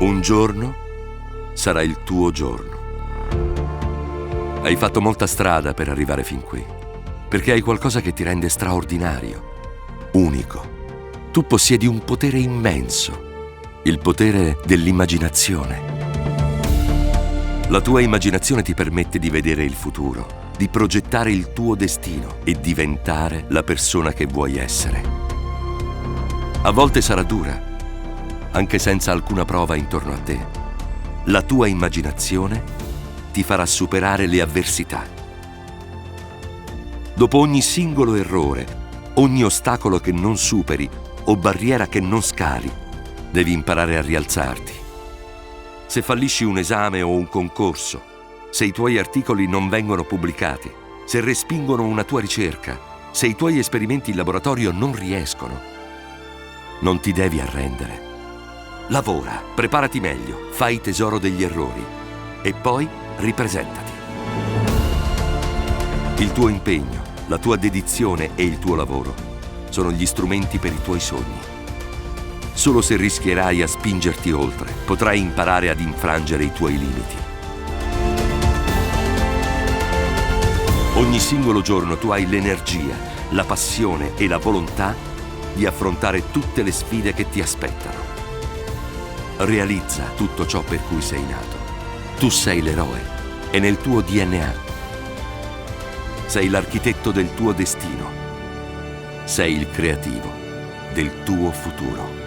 Un giorno sarà il tuo giorno. Hai fatto molta strada per arrivare fin qui, perché hai qualcosa che ti rende straordinario, unico. Tu possiedi un potere immenso, il potere dell'immaginazione. La tua immaginazione ti permette di vedere il futuro, di progettare il tuo destino e diventare la persona che vuoi essere. A volte sarà dura, anche senza alcuna prova intorno a te. La tua immaginazione ti farà superare le avversità. Dopo ogni singolo errore, ogni ostacolo che non superi o barriera che non scali, devi imparare a rialzarti. Se fallisci un esame o un concorso, se i tuoi articoli non vengono pubblicati, se respingono una tua ricerca, se i tuoi esperimenti in laboratorio non riescono, non ti devi arrendere. Lavora, preparati meglio, fai tesoro degli errori e poi ripresentati. Il tuo impegno, la tua dedizione e il tuo lavoro sono gli strumenti per i tuoi sogni. Solo se rischierai a spingerti oltre, potrai imparare ad infrangere i tuoi limiti. Ogni singolo giorno tu hai l'energia, la passione e la volontà di affrontare tutte le sfide che ti aspettano. Realizza tutto ciò per cui sei nato. Tu sei l'eroe, è nel tuo DNA. Sei l'architetto del tuo destino. Sei il creativo del tuo futuro.